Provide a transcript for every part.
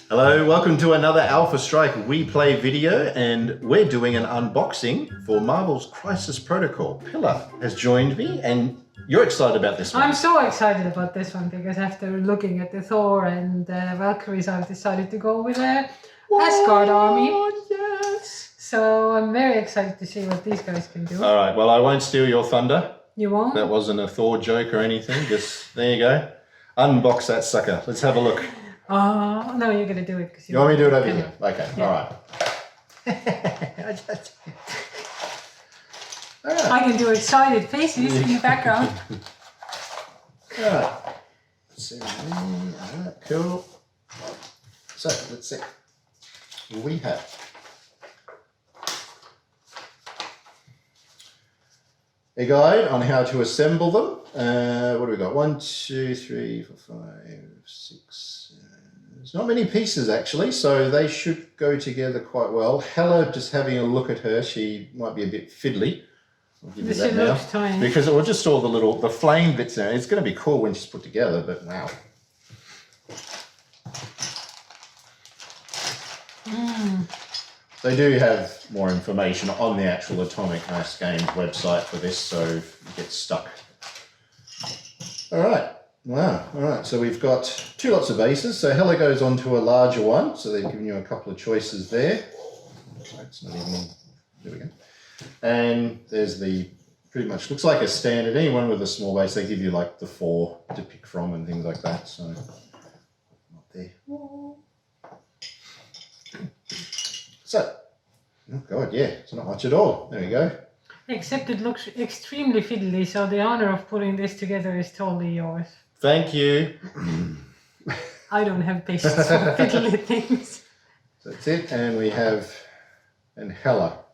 Hello, welcome to another Alpha Strike We Play video, and we're doing an unboxing for Marvel's Crisis Protocol. Pillar has joined me, and you're excited about this one. I'm so excited about this one because after looking at the Thor and Valkyries, I've decided to go with a Asgard army. Yes! So I'm very excited to see what these guys can do. All right, well, I won't steal your thunder. You won't? That wasn't a Thor joke or anything. Just, there you go. Unbox that sucker. Let's have a look. Oh, no, you're going to do it. You want me to do it over here? Okay, yeah. All right. I can do excited faces in the background. All right. Let's see. All right, cool. So, let's see. We have a guide on how to assemble them. What do we got? 1, 2, 3, 4, 5, 6. There's not many pieces actually, so they should go together quite well. Hela, just having a look at her, she might be a bit fiddly. I'll give you that now. Looks tiny. Because it will just all the flame bits there. It's going to be cool when she's put together, but wow. They do have more information on the actual Atomic Mass Games website for this, so you get stuck. All right. Wow. All right. So we've got 2 lots of bases. So Hela goes on to a larger one. So they've given you a couple of choices there. It's not even. There we go. And there's the pretty much looks like a standard. Anyone with a small base, they give you like the 4 to pick from and things like that. So not there. So, oh god, yeah, it's not much at all. There we go. Except it looks extremely fiddly, so the honor of putting this together is totally yours. Thank you. I don't have patience for fiddly things. So that's it, and we have Hela.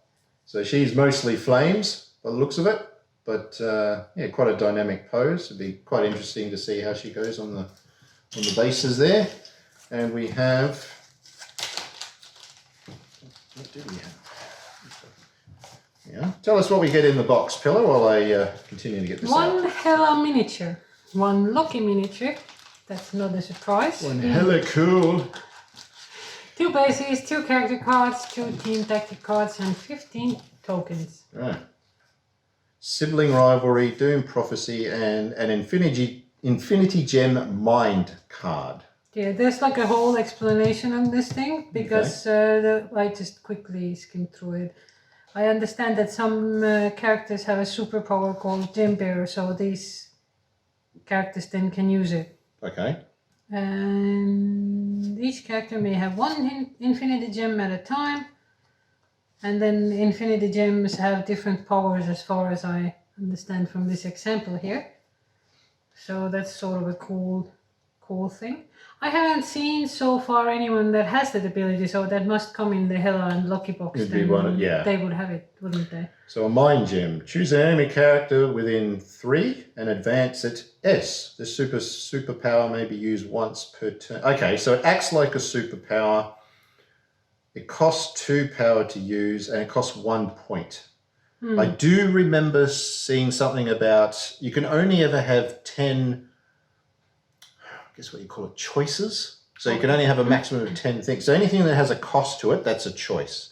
So she's mostly flames by the looks of it, but yeah, quite a dynamic pose. It'd be quite interesting to see how she goes on the bases there. And we have, what do we have? Yeah. Tell us what we get in the box, Pillar, while I continue to get this out. 1 Hela miniature, 1 Loki miniature. That's not a surprise. 1 Hela cool. 2 bases, 2 character cards, 2 team tactic cards, and 15 tokens. Right. Sibling rivalry, Doom prophecy, and an Infinity Gem mind card. Yeah, there's like a whole explanation on this thing because I just quickly skimmed through it. I understand that some characters have a superpower called Gem Bearer, so these characters then can use it. Okay. And each character may have 1 Infinity Gem at a time. And then Infinity Gems have different powers as far as I understand from this example here. So that's sort of a cool thing. I haven't seen so far anyone that has that ability, so that must come in the Hela and Loki box. It'd be one, yeah. They would have it, wouldn't they? So a mind gem. Choose an enemy character within 3 and advance it S. This superpower may be used once per turn. Okay, so it acts like a superpower. It costs 2 power to use and it costs 1 point. I do remember seeing something about you can only ever have 10, I guess what you call it, choices. So you can only have a maximum of 10 things. So anything that has a cost to it, that's a choice.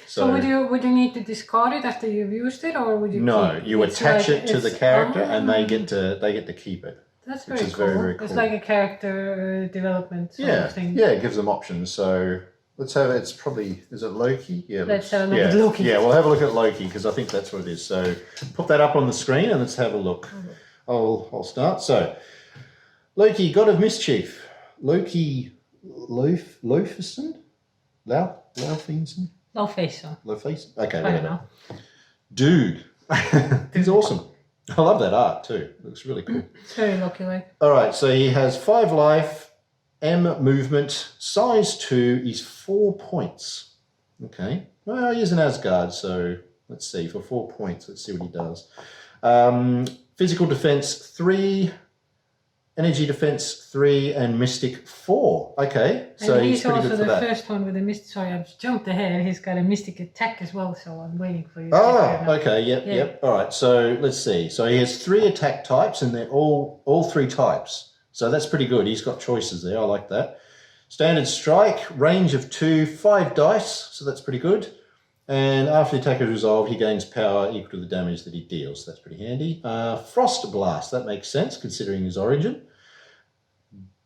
So would you need to discard it after you've used it, or would you? No, keep you attach like, it to the character, and they get to keep it. That's which very is cool. very cool. It's like a character development sort of thing. Yeah, it gives them options. So let's have it. It's probably, is it Loki? Yeah. Let's have a look at Loki. Yeah, we'll have a look at Loki because I think that's what it is. So put that up on the screen and let's have a look. I'll start. So Loki, God of Mischief. Loki Laufeyson? Laufeyson? Okay, I don't know. Dude. He's awesome. I love that art too. It looks really cool. It's very Loki-like. All right, so he has 5 life, M movement, size 2, he's 4 points. Okay. Well, he's an Asgard, so let's see, for 4 points, let's see what he does. Physical defense 3, energy defense 3, and mystic 4. Okay, so and he's pretty good for that. He's also the first one with a mystic. Sorry, I've jumped ahead. He's got a mystic attack as well, so I'm waiting for you. Oh, okay, yep. All right, so let's see. So he has 3 attack types, and they're all 3 types. So that's pretty good. He's got choices there. I like that. Standard strike, range of 2, 5 dice, so that's pretty good. And after the attack is resolved, he gains power equal to the damage that he deals. That's pretty handy. Frost Blast, that makes sense considering his origin.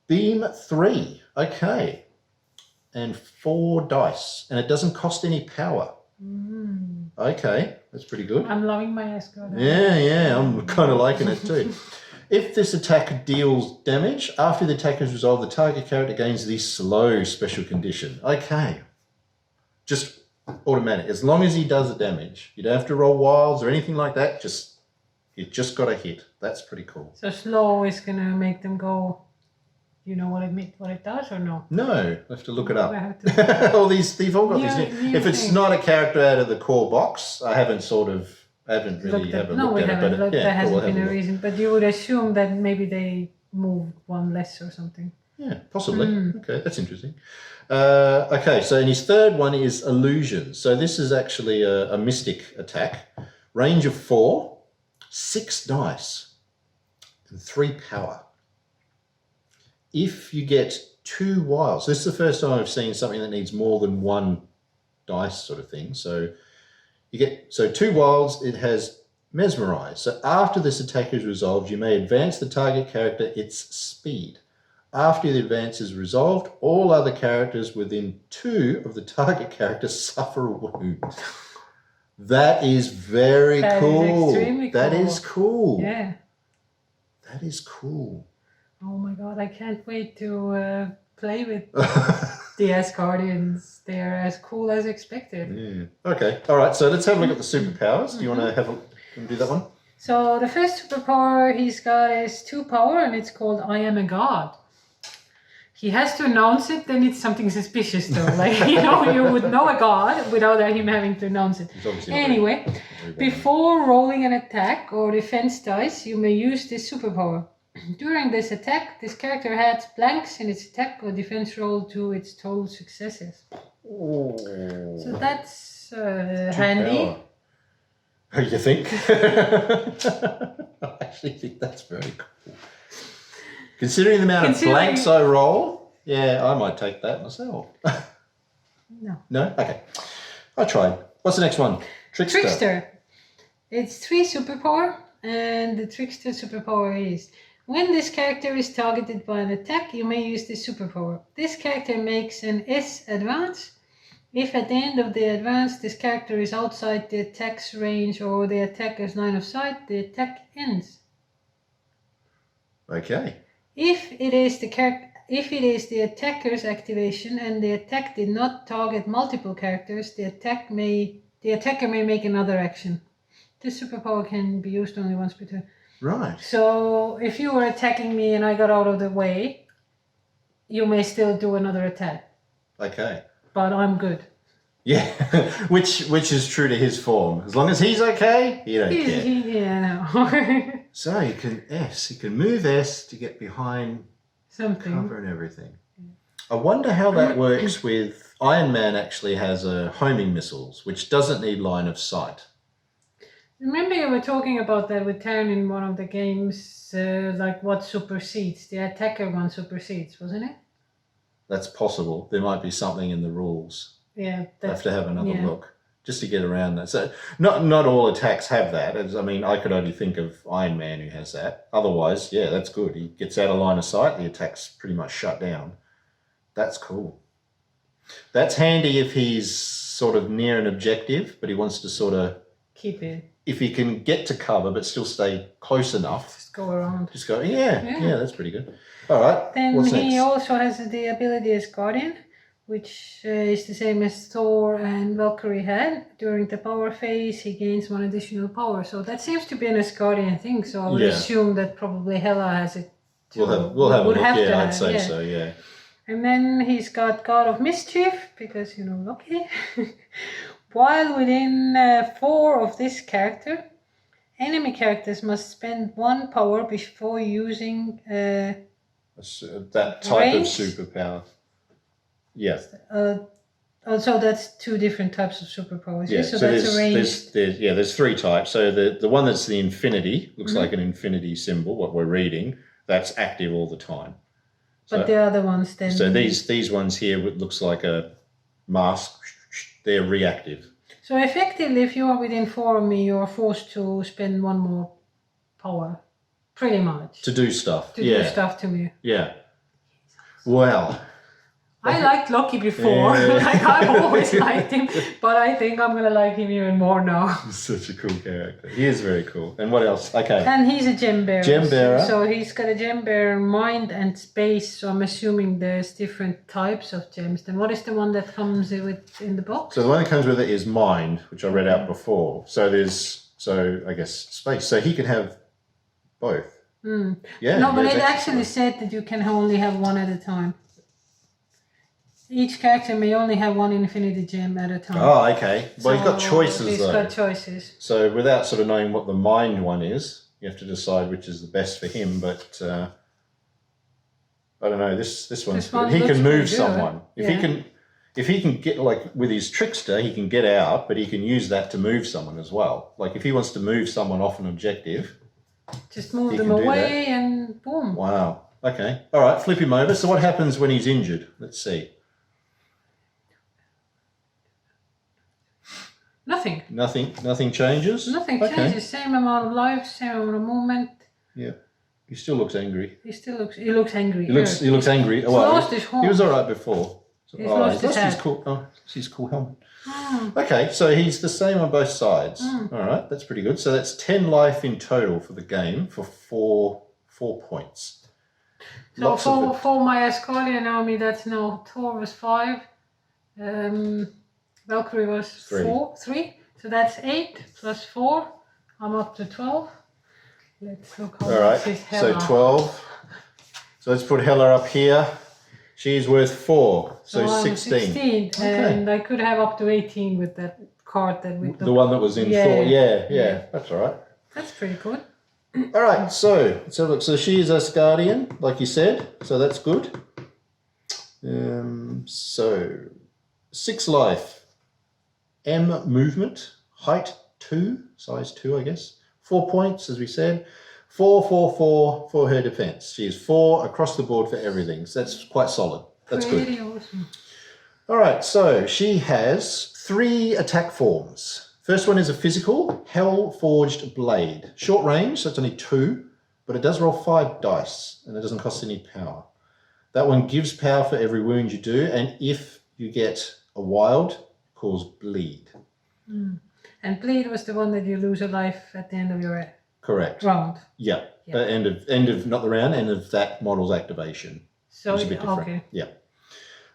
Beam 3, okay. And 4 dice, and it doesn't cost any power. Okay, that's pretty good. I'm loving my Asgardians. Yeah, I'm kind of liking it too. If this attack deals damage, after the attack is resolved, the target character gains the slow special condition. Okay. Just automatic. As long as he does the damage, you don't have to roll wilds or anything like that. You just got to hit. That's pretty cool. So slow is gonna make them go. You know what it does or no? No, I have to look it up. I have to- They've all got Yeah, these. new If it's things. not a character out of the core box, I haven't really Looked at- ever no, looked we at it. haven't. But There yeah, hasn't we'll have been a a look. reason, but you would assume that maybe they moved one less or something. Yeah, possibly. Okay, that's interesting. Okay, so in his third one is Illusion. So this is actually a mystic attack. Range of 4, 6 dice, and 3 power. If you get 2 wilds, this is the first time I've seen something that needs more than 1 dice sort of thing. So you get 2 wilds, it has Mesmerize. So after this attack is resolved, you may advance the target character its speed. After the advance is resolved, all other characters within 2 of the target character suffer a wound. That is very That is cool. extremely That cool. is cool. Yeah. That is cool. Oh my god, I can't wait to play with the Asgardians. They are as cool as expected. Yeah. Okay. All right. So let's have a look at the superpowers. Do you want to do that one? So the first superpower he's got is 2 power, and it's called I am a god. He has to announce it, then it's something suspicious though. Like, you would know a god without him having to announce it. He's obviously not Anyway, very well before rolling an attack or defense dice, you may use this superpower. During this attack, this character adds blanks in its attack or defense roll to its total successes. known. So that's handy. Oh, you think? I actually think that's very cool. Considering the amount of blanks I roll, yeah, I might take that myself. No. No? Okay. I tried. What's the next one? Trickster. Trickster. It's 3 superpower, and the Trickster superpower is when this character is targeted by an attack, you may use this superpower. This character makes an S advance. If at the end of the advance this character is outside the attack's range or the attacker's line of sight, the attack ends. Okay. If it is the attacker's activation and the attack did not target multiple characters, the attacker may make another action. This superpower can be used only once per turn. Right. So if you were attacking me and I got out of the way, you may still do another attack. Okay. But I'm good. Yeah, which is true to his form. As long as he's okay, you don't care. Yeah, no. So you can move S to get behind Something. cover and everything. I wonder how that works with Iron Man. Actually has homing missiles, which doesn't need line of sight. Remember you were talking about that with Taryn in one of the games, like what supersedes? The attacker one supersedes, wasn't it? That's possible. There might be something in the rules. Yeah. I have to have another yeah. look just to get around that. So not all attacks have that. I could only think of Iron Man who has that. Otherwise, yeah, that's good. He gets out of line of sight, the attack's pretty much shut down. That's cool. That's handy if he's sort of near an objective, but he wants to sort of keep it. If he can get to cover but still stay close enough. Just go around. Just go, yeah, that's pretty good. All right. Then what's he next? also has the ability as Guardian, which is the same as Thor and Valkyrie had. During the power phase, he gains 1 additional power. So that seems to be an Asgardian thing. So I would assume that probably Hela has it too. We'll have a look. Yeah, I'd say so, yeah. And then he's got God of Mischief, because, Loki. While within 4 of this character, enemy characters must spend 1 power before using... that type range? of superpower. Yeah. Also, that's 2 different types of superpowers. Yeah, So that's a range. there's 3 types. So the one that's the infinity, looks like an infinity symbol, what we're reading, that's active all the time. But the other ones then... So these ones here, it looks like a mask. They're reactive. So effectively, if you are within 4 of me, you are forced to spend 1 more power. Pretty much. To do stuff. Do stuff to me. Yeah. Well... I liked Loki before, like I've always liked him, but I think I'm gonna like him even more now. He's such a cool character. He is very cool. And what else? Okay. And he's a gem bearer. Gem bearer. So he's got a gem bearer mind and space, so I'm assuming there's different types of gems. Then what is the one that comes with in the box? So the one that comes with it is mind, which I read out before. So I guess space. So he can have both. Mm. Yeah. No, but it actually said that you can only have one at a time. Each character may only have 1 infinity gem at a time. Oh, okay. Well, he's got choices, He's got choices. So without sort of knowing what the mind one is, you have to decide which is the best for him. But I don't know. This one's good. He can move someone. If he can get, like with his trickster, he can get out, but he can use that to move someone as well. Like if he wants to move someone off an objective, just move them away and boom. Wow. Okay. All right. Flip him over. So what happens when he's injured? Let's see. Nothing. Nothing changes? Nothing changes. Same amount of life, same amount of movement. Yeah. He still looks angry. He looks angry. He looks angry. He's lost his horn. He was all right before. So, he's lost his cool helmet. Okay, so he's the same on both sides. All right, that's pretty good. So that's 10 life in total for the game for 4 points. So for my Asgardian army, that's now Thor was 5. Valkyrie was 3. So that's 8 plus 4. I'm up to 12. Let's look how much is Hela. So 12. So let's put Hela up here. She's worth 4. So 16. 16. And I could have up to 18 with that card that we took. The one that was in 4. Yeah. That's all right. That's pretty good. All right. So look. So she is Asgardian, like you said. So that's good. So 6 life. M movement, height 2, size 2, I guess. 4 points, as we said. 4 for her defense. She is 4 across the board for everything. So that's quite solid. That's pretty good. Awesome. All right, so she has 3 attack forms. First one is a physical, Hell Forged Blade. Short range, so it's only 2, but it does roll 5 dice, and it doesn't cost any power. That one gives power for every wound you do, and if you get a wild, calls bleed. And bleed was the one that you lose a life at the end of your round. Yeah. End of not the round, end of that model's activation. So it's a bit different. Okay. Yeah.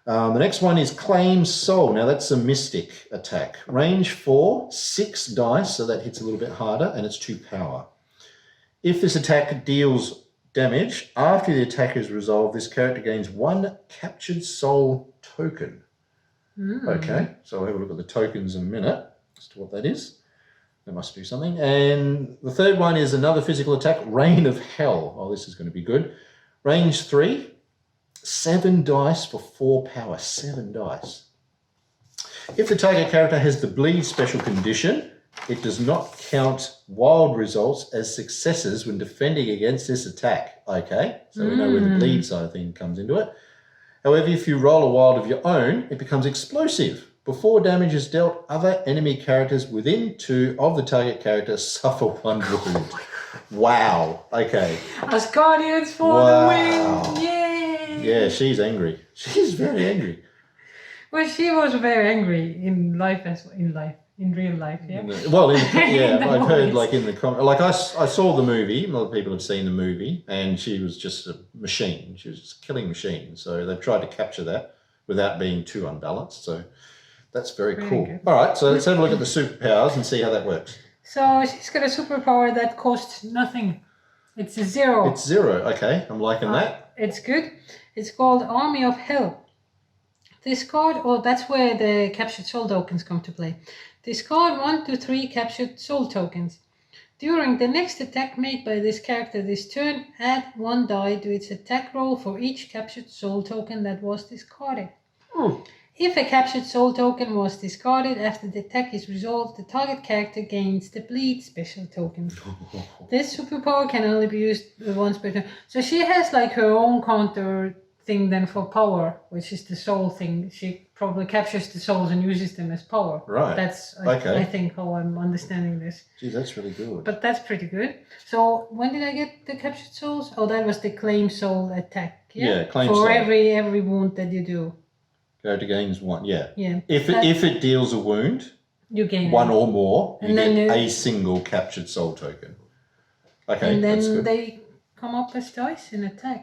The next one is Claim Soul. Now that's a mystic attack. Range 4, 6 dice, so that hits a little bit harder, and it's 2 power. If this attack deals damage, after the attack is resolved, this character gains 1 captured soul token. Okay, so I'll have a look at the tokens in a minute as to what that is. That must do something. And the third one is another physical attack, Rain of Hell. Oh, this is going to be good. Range 3, 7 dice for 4 power. 7 dice. If the target character has the bleed special condition, it does not count wild results as successes when defending against this attack. Okay, so we know where the bleed side of thing comes into it. However, if you roll a wild of your own, it becomes explosive. Before damage is dealt, other enemy characters within 2 of the target character suffer 1 wound. Wow. Okay. Asgardians for the win! Yay! Yeah, she's angry. She's very angry. Well, she was very angry in real life, yeah. Well, I've heard like in the like I saw the movie. A lot of people have seen the movie, and she was just a machine. She was just a killing machine. So they've tried to capture that without being too unbalanced. So that's very cool. Good. All right, so let's have a look at the superpowers and see how that works. So she's got a superpower that costs nothing. It's a 0. It's 0. Okay, I'm liking that. It's good. It's called Army of Hell. Discard, that's where the captured soul tokens come to play. Discard 1 to 3 captured soul tokens. During the next attack made by this character this turn, add 1 die to its attack roll for each captured soul token that was discarded. If a captured soul token was discarded after the attack is resolved, the target character gains the bleed special token. This superpower can only be used once per turn. So she has like her own counter thing then for power, which is the soul thing. She probably captures the souls and uses them as power. Right. That's, Okay. I think, how I'm understanding this. Geez, that's really good. But that's pretty good. So when did I get the captured souls? Oh, that was the claim soul attack. Yeah, claim for soul. every wound that you do. Character gains 1, yeah. Yeah. If it deals a wound, you gain 1 it. or more, you And then get a single captured soul token. Okay, And that's then good. they come up as dice in attack.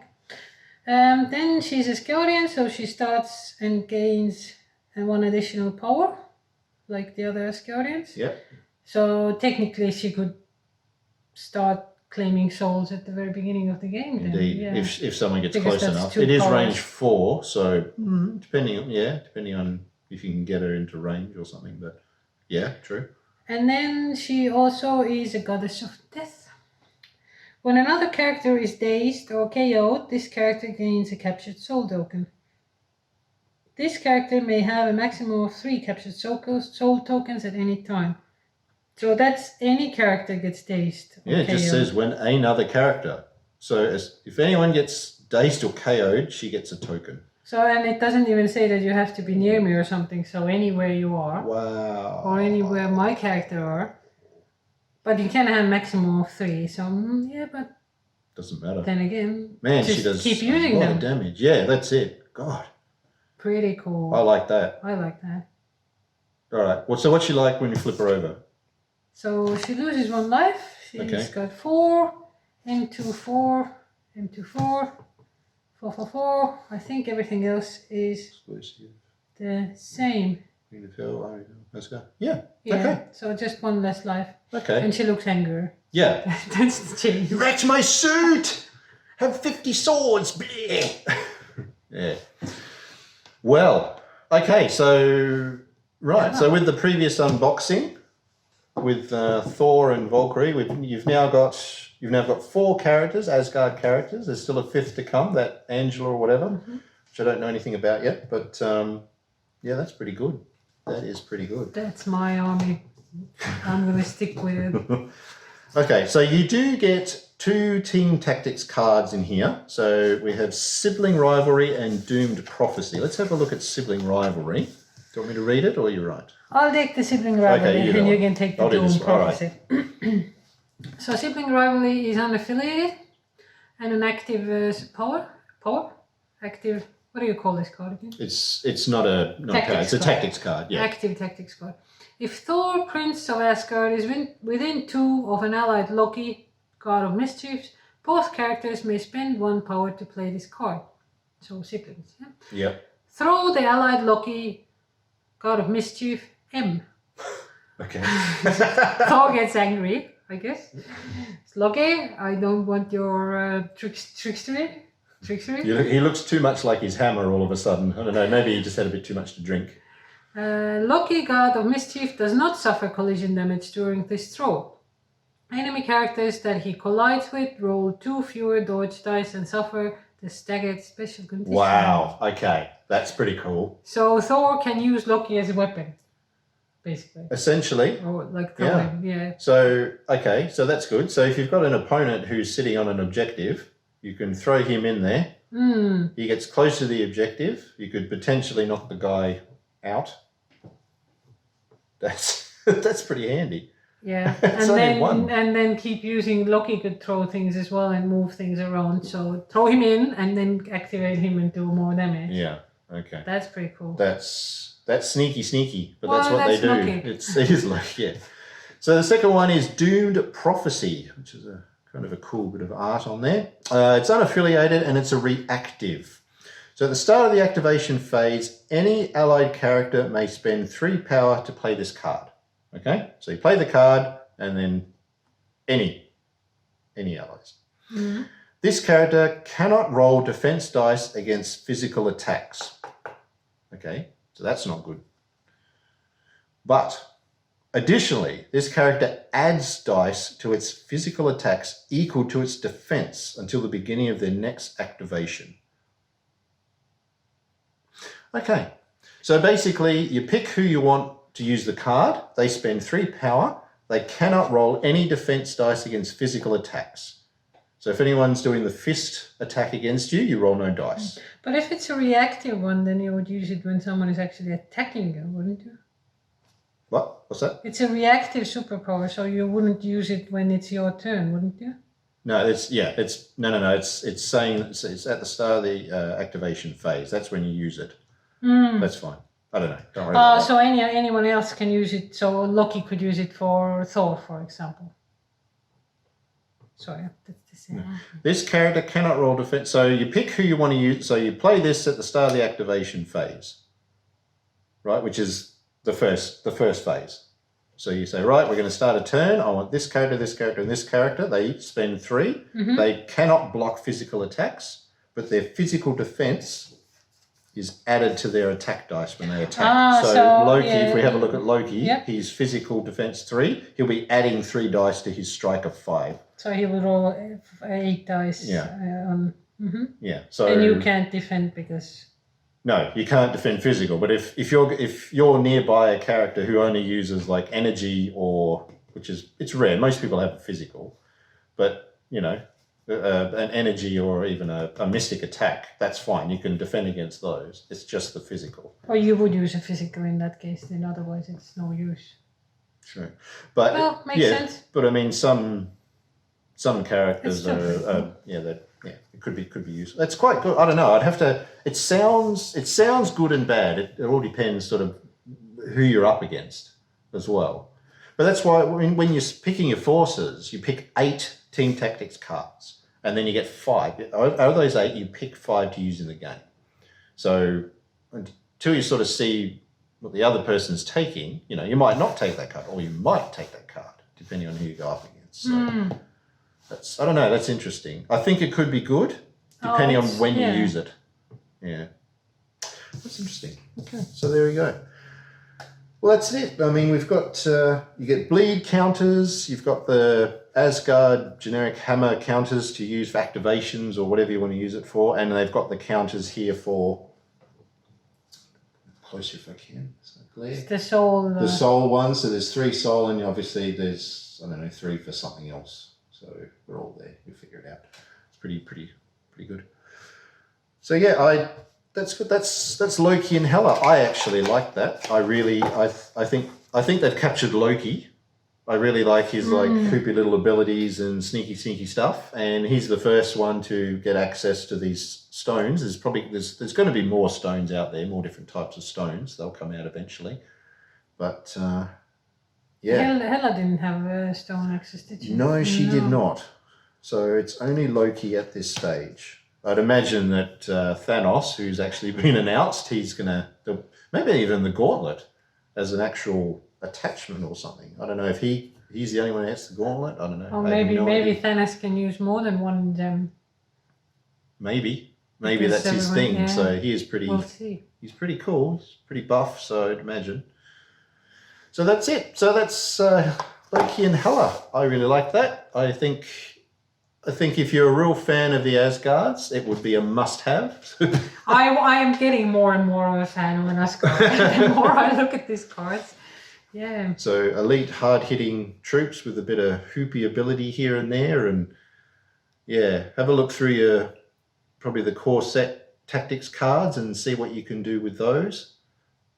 Then she's Asgardian, so she starts and gains 1 additional power, like the other Asgardians. Yep. So technically she could start claiming souls at the very beginning of the game. Indeed, then. Yeah. if someone gets Because close that's enough. 2 It is powers. range 4, so depending on if you can get her into range or something, but yeah, true. And then she also is a goddess of death. When another character is dazed or KO'd, this character gains a captured soul token. This character may have a maximum of 3 captured soul tokens at any time. So that's any character gets dazed. Or Yeah, it just KO'd. says when another character. So if anyone gets dazed or KO'd, she gets a token. So, and it doesn't even say that you have to be near me or something. So anywhere you are. Wow. Or anywhere my character are. But you can have maximum of 3. So, yeah, but Doesn't matter. then again, Man, just she does keep a using lot them. of damage. Yeah, that's it. God, Pretty cool. I like that. I like that. All right. So what's she like when you flip her over? So she loses 1 life. She's Okay. got 4, M2 4, M2 4, 4 4 4. I think everything else is Exclusive. the same. Queen of Hell. Let's go. Yeah. Yeah. Okay. So just 1 less life. Okay. And she looks angry. Yeah. That's the change. You wrecked my suit! Have 50 swords! Bleh. Yeah. Well, okay, so, right, so with the previous unboxing, with Thor and Valkyrie, you've now got 4 characters, Asgard characters. There's still a 5th to come, that Angela or whatever, which I don't know anything about yet, but yeah, that's pretty good. That is pretty good. That's my army. I'm going to stick with it. Okay, so you do get 2 team tactics cards in here. So we have Sibling Rivalry and Doomed Prophecy. Let's have a look at Sibling Rivalry. Do you want me to read it or you're right? I'll take the sibling rivalry Okay, and you can take the I'll do Doom this one. All right. Prophecy. So sibling rivalry is unaffiliated and an active power? Active, what do you call this card again? It's not a Tactics card. It's a card. tactics card, yeah. Active tactics card. If Thor, Prince of Asgard, is within 2 of an allied Loki, God of Mischief, both characters may spend 1 power to play this card. So siblings, yeah? Yep. Throw the allied Loki, God of Mischief, M. Okay. Thor gets angry, I guess. It's Loki, I don't want your trickstery. He looks too much like his hammer all of a sudden. I don't know, maybe he just had a bit too much to drink. Loki, God of Mischief, does not suffer collision damage during this throw. Enemy characters that he collides with roll 2 fewer dodge dice and suffer the staggered special condition. Wow, okay. That's pretty cool. So Thor can use Loki as a weapon, basically. Essentially. Or like throw him, yeah. So, okay, so that's good. So if you've got an opponent who's sitting on an objective, you can throw him in there. He gets close to the objective. You could potentially knock the guy out. That's pretty handy. Yeah, It's only 1. and then keep using Loki could throw things as well and move things around. So throw him in and then activate him and do more damage. Yeah, okay. That's pretty cool. That's sneaky, but Well, that's what they that's do. Loki. It is Loki, yeah. So the second one is Doomed Prophecy, which is a kind of a cool bit of art on there. It's unaffiliated and it's a reactive. So at the start of the activation phase, any allied character may spend 3 power to play this card. Okay, so you play the card and then any allies. This character cannot roll defense dice against physical attacks. Okay, so that's not good. But additionally, this character adds dice to its physical attacks equal to its defense until the beginning of their next activation. Okay, so basically you pick who you want to use the card. They spend 3 power. They cannot roll any defense dice against physical attacks. So if anyone's doing the fist attack against you, you roll no dice. But if it's a reactive one, then you would use it when someone is actually attacking you, wouldn't you? What? What's that? It's a reactive superpower, so you wouldn't use it when it's your turn, wouldn't you? No, it's saying it's at the start of the activation phase. That's when you use it. That's fine. I don't know. Don't worry about that. So anyone else can use it. So Loki could use it for Thor, for example. Sorry, that's the same. This character cannot roll defense. So you pick who you want to use. So you play this at the start of the activation phase, right? Which is the first phase. So you say, right, we're going to start a turn. I want this character, and this character. They each spend 3. They cannot block physical attacks, but their physical defense is added to their attack dice when they attack. So Loki, if we have a look at Loki, his physical defense 3, he'll be adding 3 dice to his strike of 5. So he will roll 8 dice. Yeah. So and you can't defend because. No, you can't defend physical. But if you're nearby a character who only uses like energy it's rare. Most people have a physical, but you know, an energy or even a mystic attack, that's fine. You can defend against those. It's just the physical. Or you would use a physical in that case. Then otherwise, it's no use. True, but makes sense. But I mean, some characters it could be useful. It's quite good. I don't know. I'd have to. It sounds good and bad. It all depends sort of who you're up against as well. But that's why when you're picking your forces, you pick 8 team tactics cards, and then you get 5. Out of those 8, you pick 5 to use in the game. So until you sort of see what the other person's taking, you know, you might not take that card, or you might take that card, depending on who you go up against. So I don't know. That's interesting. I think it could be good, depending on when you use it. Yeah, that's interesting. Okay, so there we go. Well, that's it. I mean, we've got you get bleed counters. You've got the Asgard generic hammer counters to use for activations or whatever you want to use it for, and they've got the counters here for closer if I can. It's not clear. It's the soul. The soul one. So there's 3 soul, and obviously there's 3 for something else. So we're all there. You'll figure it out. It's pretty good. So yeah, that's good. That's Loki and Hela. I actually like that. I think they've captured Loki. I really like his like poopy little abilities and sneaky stuff. And he's the first one to get access to these stones. There's going to be more stones out there, more different types of stones. They'll come out eventually. But yeah. Hela didn't have stone access, did she? No, she did not. So it's only Loki at this stage. I'd imagine that Thanos, who's actually been announced, he's maybe even the gauntlet as an actual attachment or something. I don't know if he's the only one who has the gauntlet. I don't know. Or maybe Thanos can use more than one gem. Maybe that's his thing. Yeah. So he is pretty. We'll see. He's pretty cool. He's pretty buff. So I'd imagine. So that's it. So that's Loki and Hela. I really like that. I think if you're a real fan of the Asgards, it would be a must-have. I am getting more and more of a fan of an Asgard the more I look at these cards. Yeah. So elite, hard-hitting troops with a bit of hoopy ability here and there, and yeah, have a look through probably the core set tactics cards and see what you can do with those.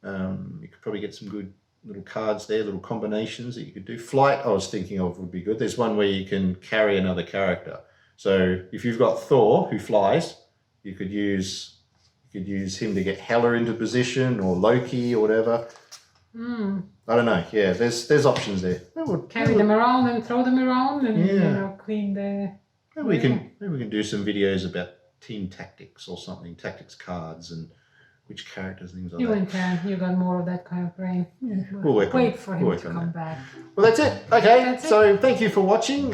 You could probably get some good little cards there, little combinations that you could do. Flight, I was thinking of, would be good. There's one where you can carry another character. So if you've got Thor who flies, you could use him to get Hela into position, or Loki or whatever. I don't know. Yeah, there's options there. Carry them around and throw them around and clean the. Maybe we can do some videos about team tactics or something, tactics cards and which characters, things like that. You got more of that kind of brain. Yeah. Wait for him to come back. Well, that's it. Okay, so thank you for watching.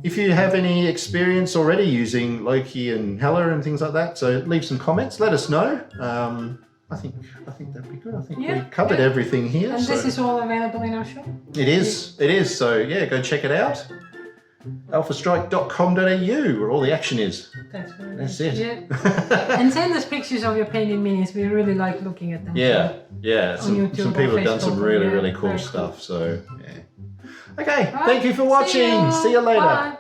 If you have any experience already using Loki and Hela and things like that, so leave some comments. Let us know. I think that'd be good. I think we covered everything here. And this is all available in our shop? It is. So yeah, go check it out. alphastrike.com.au, where all the action is. That's it. Yeah. And send us pictures of your painted minis. We really like looking at them. Yeah. Some people have done some really cool stuff. So yeah. Okay, thank you for watching. See you later. Bye.